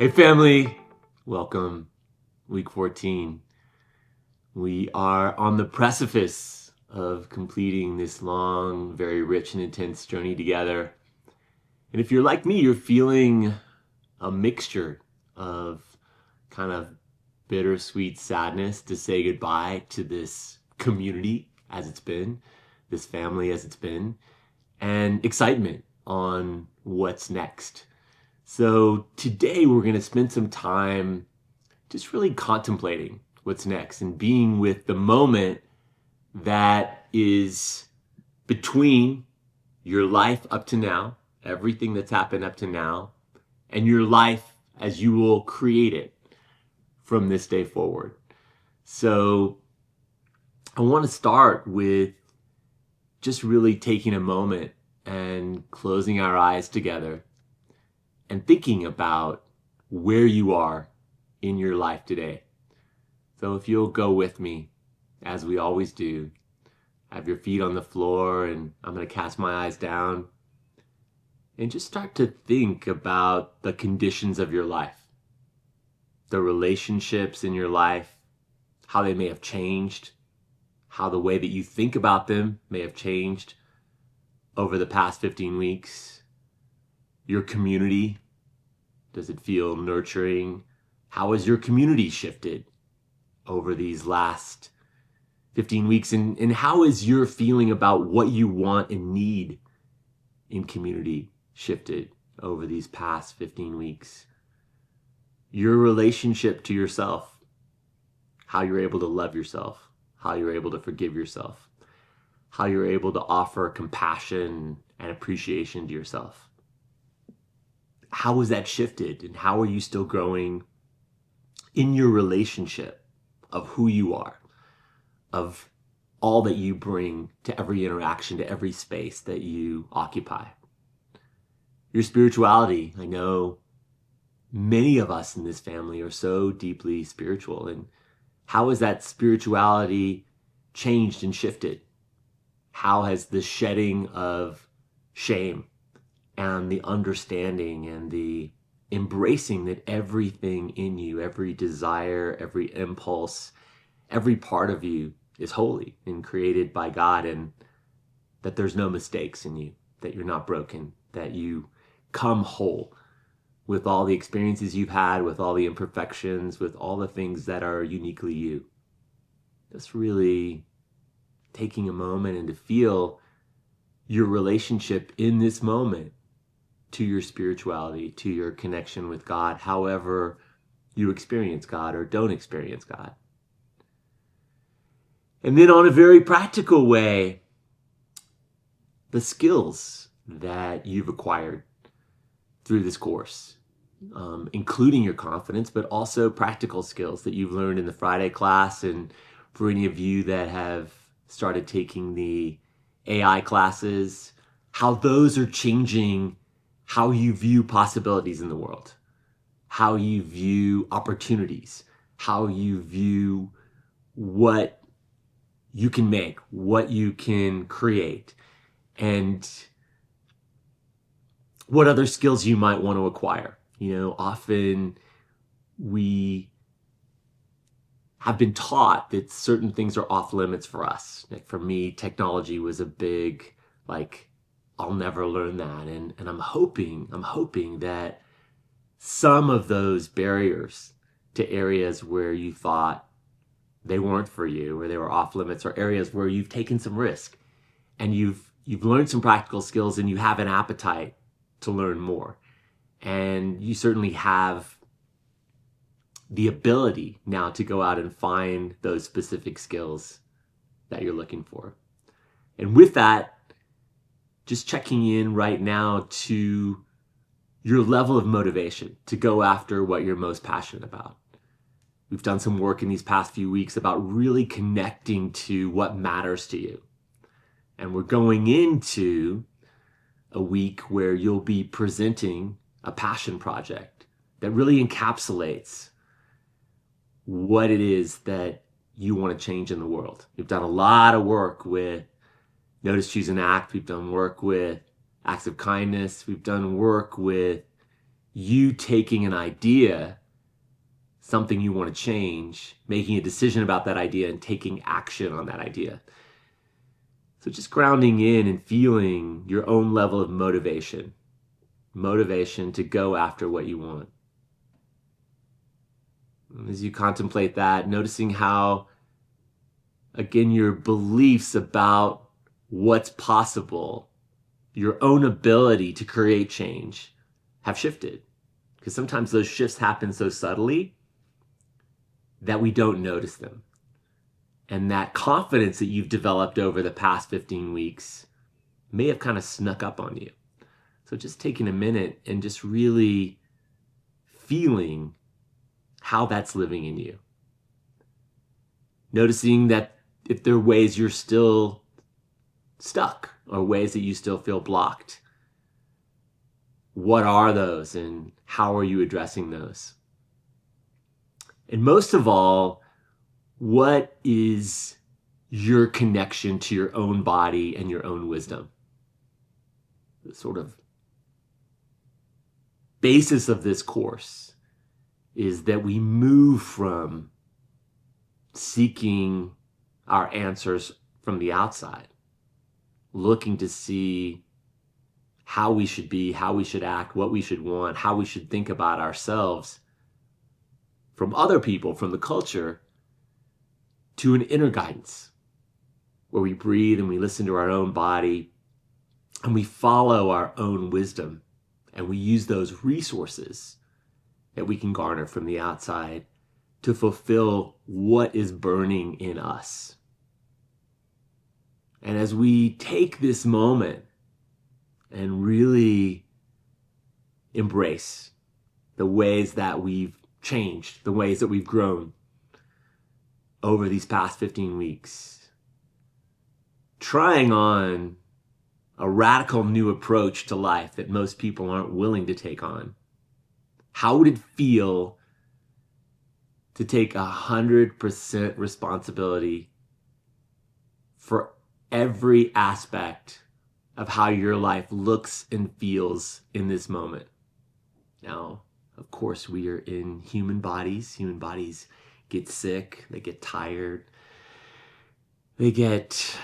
Hey family, welcome. Week 14. We are on the precipice of completing this long, very rich and intense journey together. And if you're like me, you're feeling a mixture of kind of bittersweet sadness to say goodbye to this community as it's been, this family as it's been, and excitement on what's next. So today we're going to spend some time just really contemplating what's next and being with the moment that is between your life up to now, everything that's happened up to now, and your life as you will create it from this day forward. So I want to start with just really taking a moment and closing our eyes together and thinking about where you are in your life today. So if you'll go with me, as we always do, have your feet on the floor, and I'm going to cast my eyes down and just start to think about the conditions of your life, the relationships in your life, how they may have changed, how the way that you think about them may have changed over the past 15 weeks, your community. Does it feel nurturing? How has your community shifted over these last 15 weeks? And how is your feeling about what you want and need in community shifted over these past 15 weeks? Your relationship to yourself, how you're able to love yourself, how you're able to forgive yourself, how you're able to offer compassion and appreciation to yourself. How has that shifted, and how are you still growing in your relationship of who you are, of all that you bring to every interaction, to every space that you occupy? Your spirituality. I know many of us in this family are so deeply spiritual, and how has that spirituality changed and shifted? How has the shedding of shame and the understanding and the embracing that everything in you, every desire, every impulse, every part of you is holy and created by God, and that there's no mistakes in you, that you're not broken, that you come whole with all the experiences you've had, with all the imperfections, with all the things that are uniquely you. Just really taking a moment and to feel your relationship in this moment to your spirituality, to your connection with God, however you experience God or don't experience God. And then on a very practical way, the skills that you've acquired through this course, including your confidence, but also practical skills that you've learned in the Friday class. And for any of you that have started taking the AI classes, how those are changing how you view possibilities in the world, how you view opportunities, how you view what you can make, what you can create, and what other skills you might want to acquire. You know, often we have been taught that certain things are off limits for us. Like for me, technology was a big, I'll never learn that. And I'm hoping that some of those barriers to areas where you thought they weren't for you, or they were off limits, or areas where you've taken some risk and you've learned some practical skills and you have an appetite to learn more. And you certainly have the ability now to go out and find those specific skills that you're looking for. And with that, just checking in right now to your level of motivation to go after what you're most passionate about. We've done some work in these past few weeks about really connecting to what matters to you. And we're going into a week where you'll be presenting a passion project that really encapsulates what it is that you want to change in the world. We've done a lot of work with Notice, Choose, and Act. We've done work with Acts of Kindness. We've done work with you taking an idea, something you want to change, making a decision about that idea and taking action on that idea. So just grounding in and feeling your own level of motivation to go after what you want. And as you contemplate that, noticing how, again, your beliefs about what's possible, your own ability to create change have shifted. Because sometimes those shifts happen so subtly that we don't notice them. And that confidence that you've developed over the past 15 weeks may have kind of snuck up on you. So just taking a minute and just really feeling how that's living in you. Noticing that if there are ways you're still stuck or ways that you still feel blocked, what are those and how are you addressing those? And most of all, what is your connection to your own body and your own wisdom? The sort of basis of this course is that we move from seeking our answers from the outside, looking to see how we should be, how we should act, what we should want, how we should think about ourselves from other people, from the culture, to an inner guidance where we breathe and we listen to our own body and we follow our own wisdom and we use those resources that we can garner from the outside to fulfill what is burning in us. And as we take this moment and really embrace the ways that we've changed, the ways that we've grown over these past 15 weeks, trying on a radical new approach to life that most people aren't willing to take on. How would it feel to take 100% responsibility for every aspect of how your life looks and feels in this moment? Now, of course, we are in human bodies. Human bodies get sick, they get tired, they get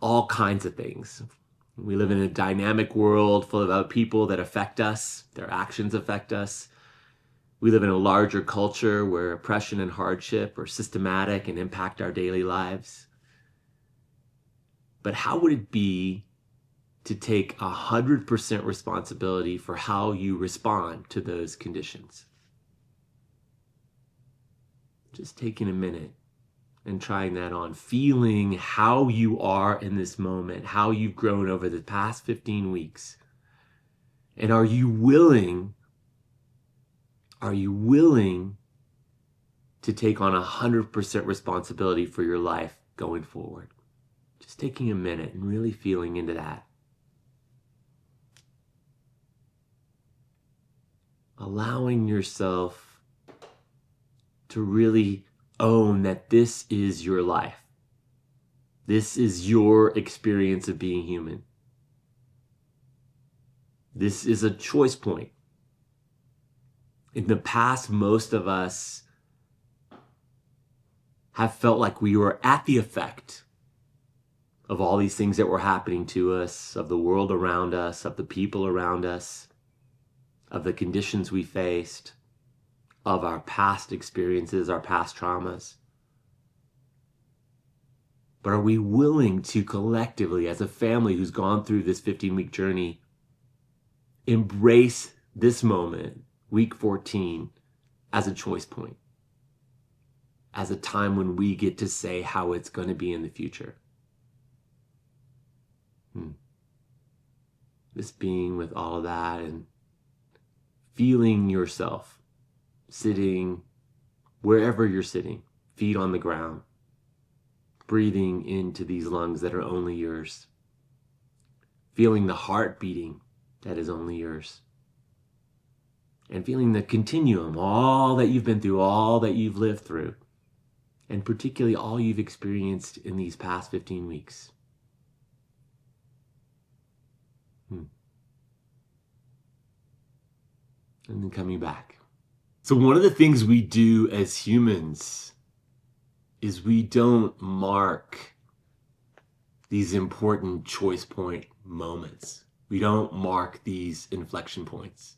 all kinds of things. We live in a dynamic world full of other people that affect us, their actions affect us. We live in a larger culture where oppression and hardship are systematic and impact our daily lives. But how would it be to take 100% responsibility for how you respond to those conditions? Just taking a minute and trying that on, feeling how you are in this moment, how you've grown over the past 15 weeks. And are you willing to take on 100% responsibility for your life going forward? Just taking a minute and really feeling into that. Allowing yourself to really own that this is your life. This is your experience of being human. This is a choice point. In the past, most of us have felt like we were at the effect of all these things that were happening to us, of the world around us, of the people around us, of the conditions we faced, of our past experiences, our past traumas. But are we willing to collectively, as a family who's gone through this 15-week journey, embrace this moment, week 14, as a choice point, as a time when we get to say how it's going to be in the future? This being with all of that and feeling yourself sitting wherever you're sitting, feet on the ground, breathing into these lungs that are only yours, feeling the heart beating that is only yours, and feeling the continuum, all that you've been through, all that you've lived through, and particularly all you've experienced in these past 15 weeks. and then coming back. So one of the things we do as humans is we don't mark these important choice point moments. We don't mark these inflection points,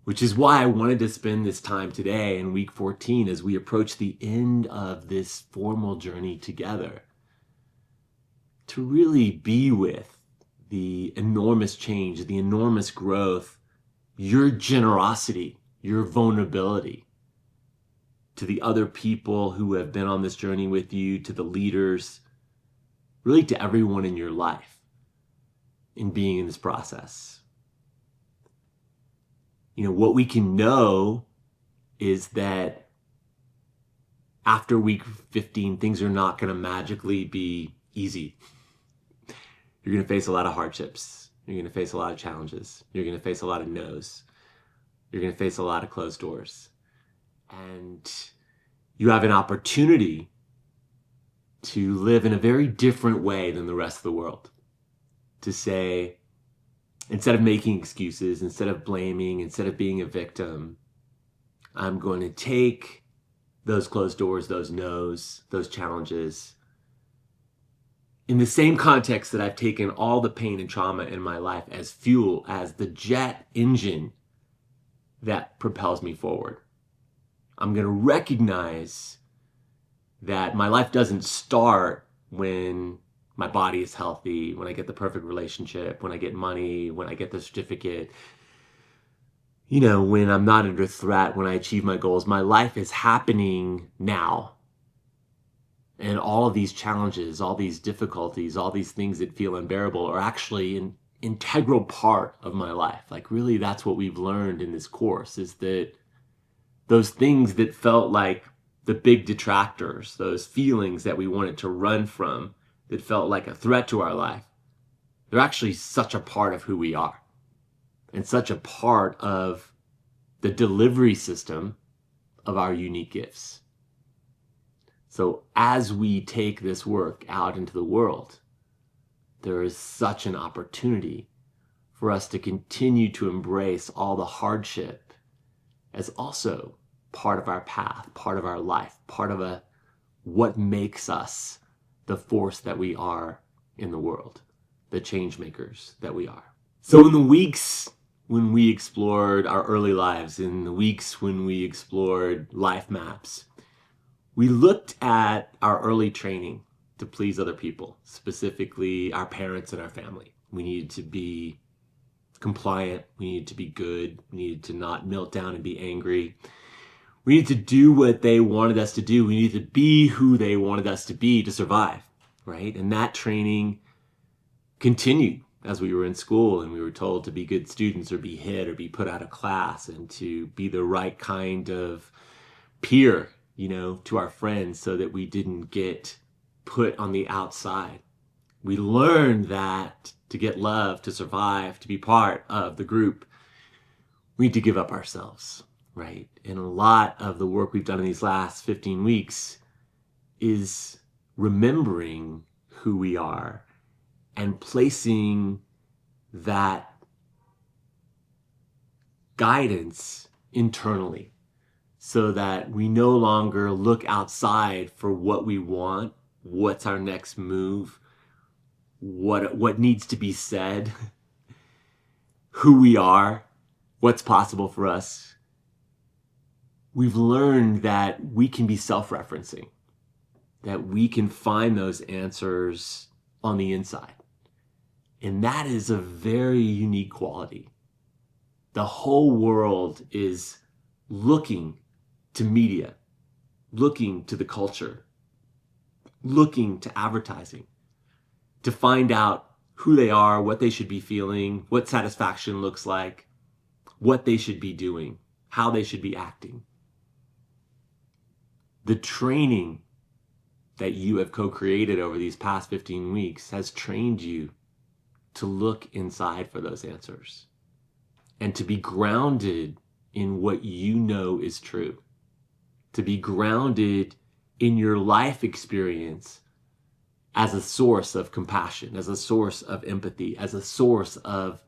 which is why I wanted to spend this time today in week 14 as we approach the end of this formal journey together to really be with the enormous change, the enormous growth, your generosity, your vulnerability to the other people who have been on this journey with you, to the leaders, really to everyone in your life in being in this process. You know, what we can know is that after week 15, things are not going to magically be easy. You're going to face a lot of hardships. You're going to face a lot of challenges. You're going to face a lot of no's. You're going to face a lot of closed doors. And you have an opportunity to live in a very different way than the rest of the world. To say, instead of making excuses, instead of blaming, instead of being a victim, I'm going to take those closed doors, those no's, those challenges, in the same context that I've taken all the pain and trauma in my life as fuel, as the jet engine that propels me forward. I'm going to recognize that my life doesn't start when my body is healthy, when I get the perfect relationship, when I get money, when I get the certificate, you know, when I'm not under threat, when I achieve my goals. My life is happening now. And all of these challenges, all these difficulties, all these things that feel unbearable are actually an integral part of my life. Like, really, that's what we've learned in this course, is that those things that felt like the big detractors, those feelings that we wanted to run from, that felt like a threat to our life, they're actually such a part of who we are and such a part of the delivery system of our unique gifts. So as we take this work out into the world, there is such an opportunity for us to continue to embrace all the hardship as also part of our path, part of our life, part of what makes us the force that we are in the world, the change makers that we are. So in the weeks when we explored our early lives, in the weeks when we explored life maps, we looked at our early training to please other people, specifically our parents and our family. We needed to be compliant. We needed to be good. We needed to not melt down and be angry. We needed to do what they wanted us to do. We needed to be who they wanted us to be to survive, right? And that training continued as we were in school and we were told to be good students or be hit or be put out of class and to be the right kind of peer, you know, to our friends so that we didn't get put on the outside. We learned that to get love, to survive, to be part of the group, we need to give up ourselves, right? And a lot of the work we've done in these last 15 weeks is remembering who we are and placing that guidance internally so that we no longer look outside for what we want, what's our next move, what needs to be said, who we are, what's possible for us. We've learned that we can be self-referencing, that we can find those answers on the inside. And that is a very unique quality. The whole world is looking to media, looking to the culture, looking to advertising to find out who they are, what they should be feeling, what satisfaction looks like, what they should be doing, how they should be acting. The training that you have co-created over these past 15 weeks has trained you to look inside for those answers and to be grounded in what you know is true, to be grounded in your life experience as a source of compassion, as a source of empathy, as a source of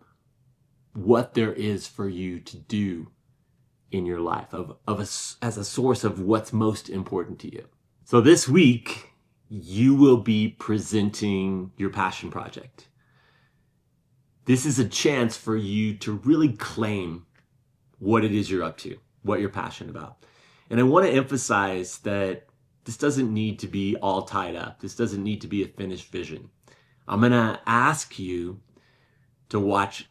what there is for you to do in your life, as a source of what's most important to you. So this week, you will be presenting your passion project. This is a chance for you to really claim what it is you're up to, what you're passionate about. And I want to emphasize that this doesn't need to be all tied up. This doesn't need to be a finished vision. I'm going to ask you to watch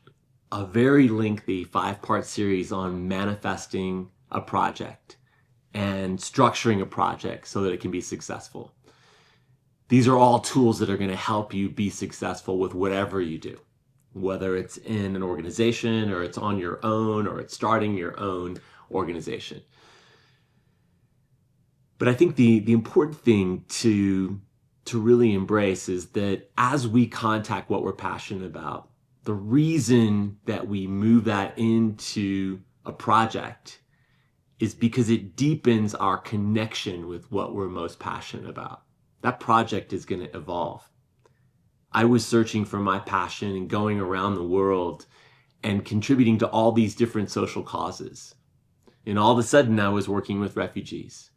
a very lengthy 5-part series on manifesting a project and structuring a project so that it can be successful. These are all tools that are going to help you be successful with whatever you do, whether it's in an organization or it's on your own or it's starting your own organization. But I think the important thing to really embrace is that as we contact what we're passionate about, the reason that we move that into a project is because it deepens our connection with what we're most passionate about. That project is going to evolve. I was searching for my passion and going around the world and contributing to all these different social causes. And all of a sudden I was working with refugees.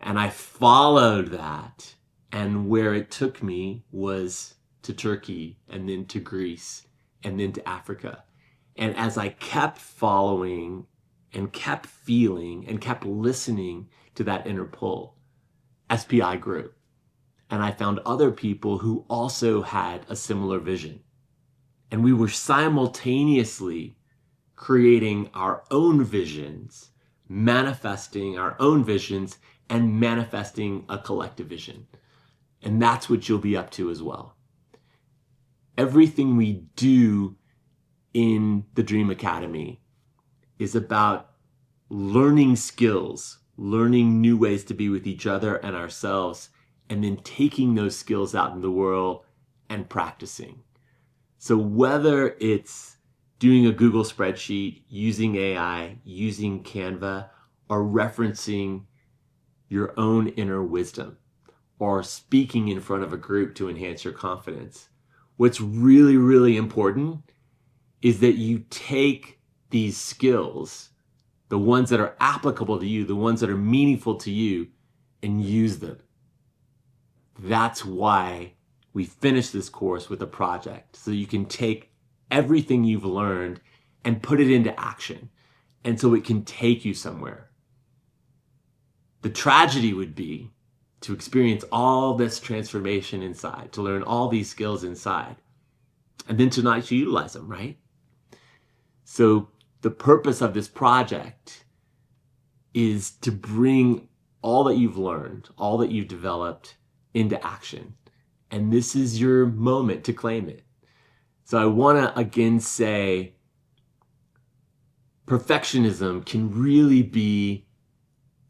And I followed that. And where it took me was to Turkey and then to Greece and then to Africa. And as I kept following and kept feeling and kept listening to that inner pull, SPI grew. And I found other people who also had a similar vision. And we were simultaneously creating our own visions, manifesting our own visions, and manifesting a collective vision. And that's what you'll be up to as well. Everything we do in the Dream Academy is about learning skills, learning new ways to be with each other and ourselves, and then taking those skills out in the world and practicing. So whether it's doing a Google spreadsheet, using AI, using Canva, or referencing your own inner wisdom, or speaking in front of a group to enhance your confidence, what's really, really important is that you take these skills, the ones that are applicable to you, the ones that are meaningful to you, and use them. That's why we finish this course with a project, so you can take everything you've learned and put it into action, and so it can take you somewhere. The tragedy would be to experience all this transformation inside, to learn all these skills inside, and then to not utilize them, right? So the purpose of this project is to bring all that you've learned, all that you've developed into action. And this is your moment to claim it. So I want to again say, perfectionism can really be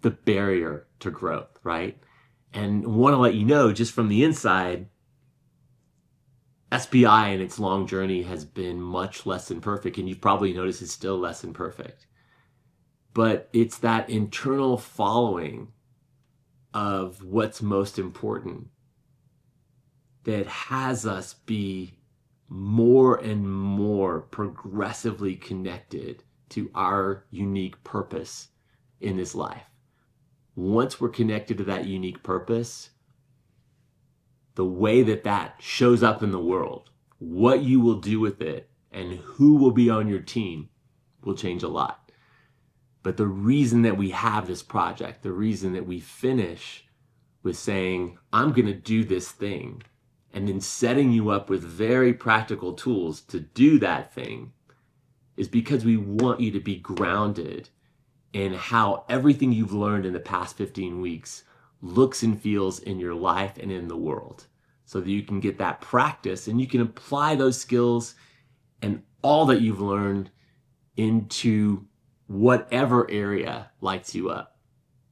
the barrier to growth, right? And I want to let you know, just from the inside, SPI in its long journey has been much less than perfect, and you've probably noticed it's still less than perfect. But it's that internal following of what's most important that has us be more and more progressively connected to our unique purpose in this life. Once we're connected to that unique purpose, the way that that shows up in the world, what you will do with it, and who will be on your team will change a lot. But the reason that we have this project, the reason that we finish with saying, I'm going to do this thing, and then setting you up with very practical tools to do that thing, is because we want you to be grounded in how everything you've learned in the past 15 weeks looks and feels in your life and in the world, so that you can get that practice and you can apply those skills and all that you've learned into whatever area lights you up,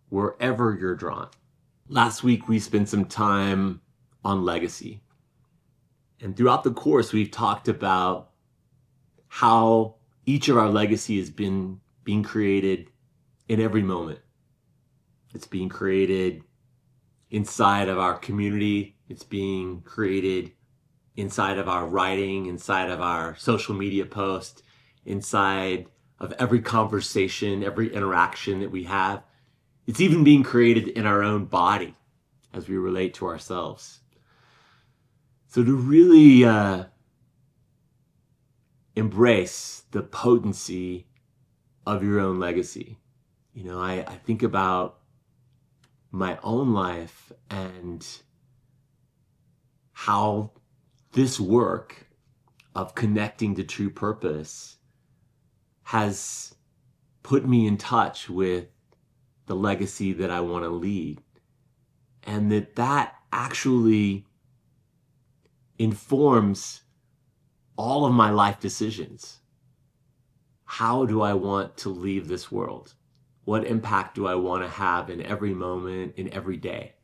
wherever you're drawn. Last week, we spent some time on legacy. And throughout the course, we've talked about how each of our legacy has been being created in every moment. It's being created inside of our community. It's being created inside of our writing, inside of our social media posts, inside of every conversation, every interaction that we have. It's even being created in our own body as we relate to ourselves. So to really embrace the potency of your own legacy. I think about my own life and how this work of connecting to true purpose has put me in touch with the legacy that I want to lead. And that actually informs all of my life decisions. How do I want to leave this world? What impact do I want to have in every moment, in every day?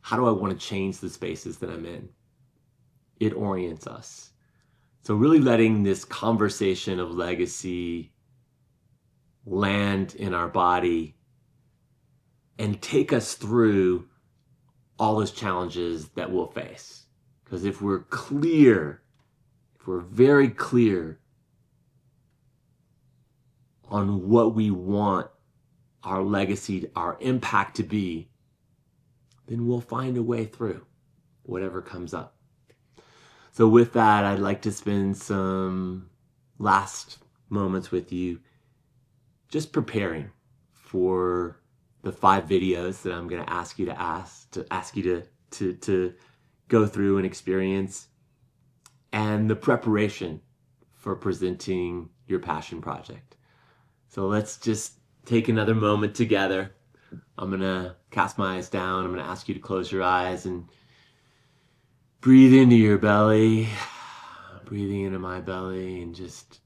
How do I want to change the spaces that I'm in? It orients us. So really letting this conversation of legacy land in our body and take us through all those challenges that we'll face. Because if we're very clear on what we want our legacy, our impact to be, then we'll find a way through whatever comes up. So with that, I'd like to spend some last moments with you just preparing for the 5 videos that I'm going to ask you to go through and experience, and the preparation for presenting your passion project. So let's just take another moment together. I'm going to cast my eyes down. I'm going to ask you to close your eyes and breathe into your belly, breathing into my belly, and just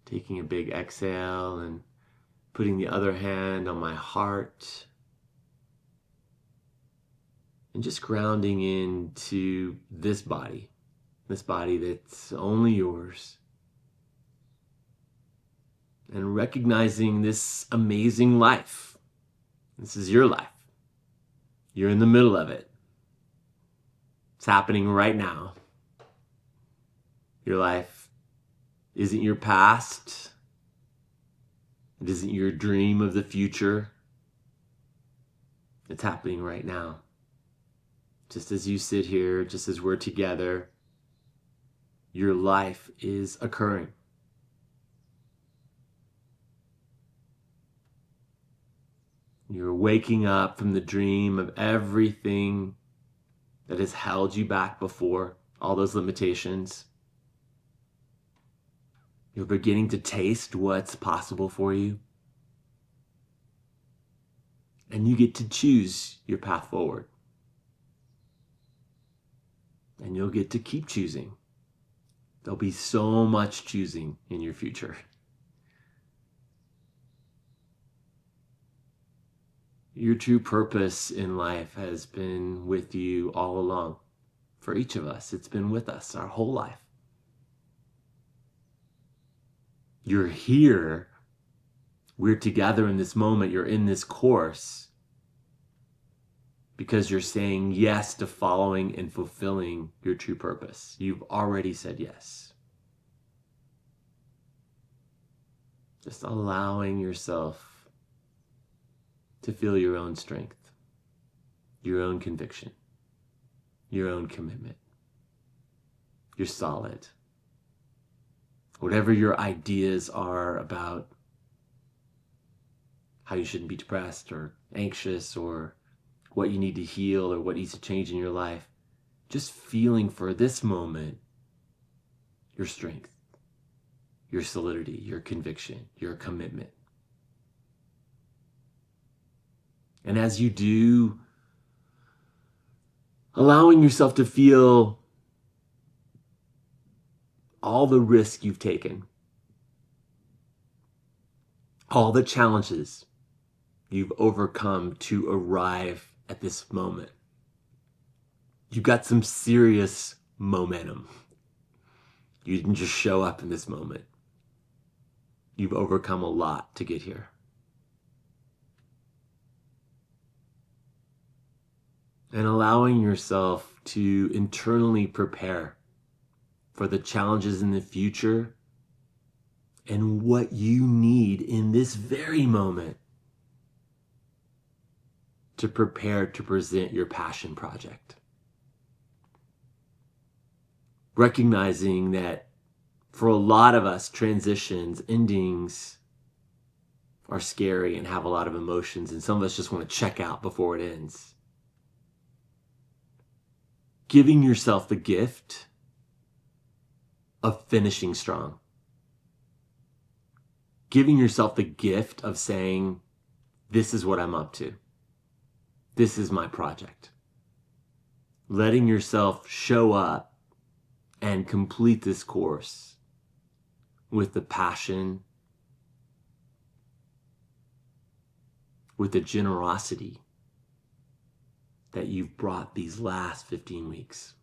taking a big exhale and putting the other hand on my heart and just grounding into this body that's only yours, and recognizing this amazing life. This is your life. You're in the middle of it. It's happening right now. Your life isn't your past. It isn't your dream of the future. It's happening right now. Just as you sit here, just as we're together, your life is occurring. You're waking up from the dream of everything that has held you back before, all those limitations. You're beginning to taste what's possible for you. And you get to choose your path forward. And you'll get to keep choosing. There'll be so much choosing in your future. Your true purpose in life has been with you all along. For each of us, it's been with us our whole life. You're here. We're together in this moment. You're in this course because you're saying yes to following and fulfilling your true purpose. You've already said yes. Just allowing yourself to feel your own strength, your own conviction, your own commitment. You're solid. Whatever your ideas are about how you shouldn't be depressed or anxious or what you need to heal or what needs to change in your life, just feeling for this moment your strength, your solidity, your conviction, your commitment. And as you do, allowing yourself to feel all the risk you've taken, all the challenges you've overcome to arrive at this moment. You've got some serious momentum. You didn't just show up in this moment. You've overcome a lot to get here. And allowing yourself to internally prepare for the challenges in the future and what you need in this very moment to prepare to present your passion project. Recognizing that for a lot of us, transitions, endings are scary and have a lot of emotions, and some of us just want to check out before it ends. Giving yourself the gift of finishing strong. Giving yourself the gift of saying, this is what I'm up to. This is my project. Letting yourself show up and complete this course with the passion, with the generosity that you've brought these last 15 weeks.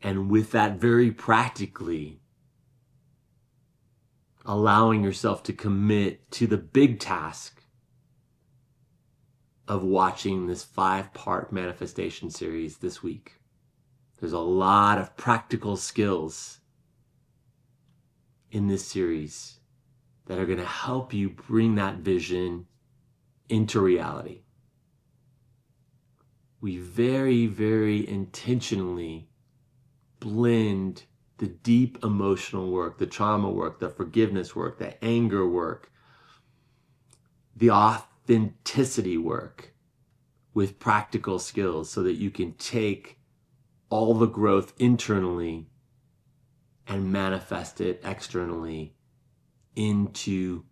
And with that, very practically allowing yourself to commit to the big task of watching this 5-part manifestation series this week. There's a lot of practical skills in this series that are going to help you bring that vision into reality. We very, very intentionally blend the deep emotional work, the trauma work, the forgiveness work, the anger work, the authenticity work with practical skills so that you can take all the growth internally and manifest it externally into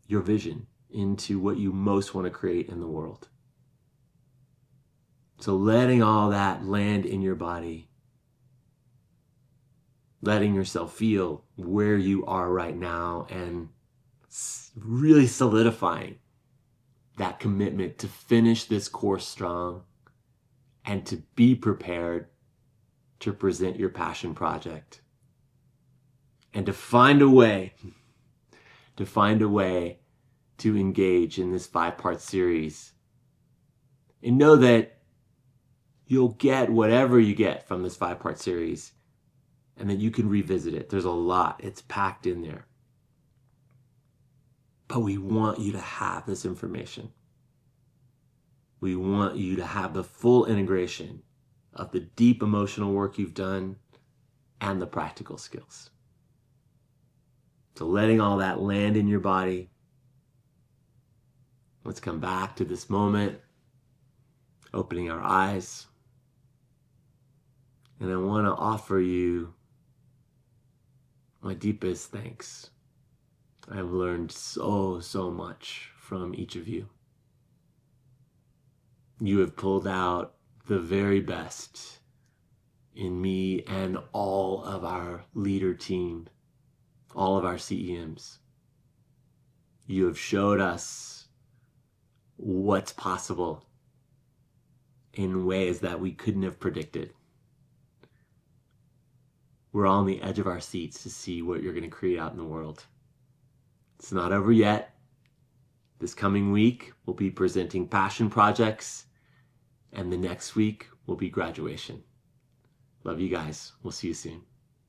your vision, into what you most want to create in the world. So letting all that land in your body, letting yourself feel where you are right now, and really solidifying that commitment to finish this course strong and to be prepared to present your passion project and to find a way to engage in this 5-part series, and know that you'll get whatever you get from this 5-part series, and that you can revisit it. There's a lot. It's packed in there. But we want you to have this information. We want you to have the full integration of the deep emotional work you've done and the practical skills. So letting all that land in your body. Let's come back to this moment, opening our eyes. And I want to offer you my deepest thanks. I've learned so much from each of you. You have pulled out the very best in me and all of our leader team, all of our CEMs. You have showed us what's possible in ways that we couldn't have predicted. We're on the edge of our seats to see what you're going to create out in the world. It's not over yet. This coming week, we'll be presenting passion projects, and the next week will be graduation. Love you guys. We'll see you soon.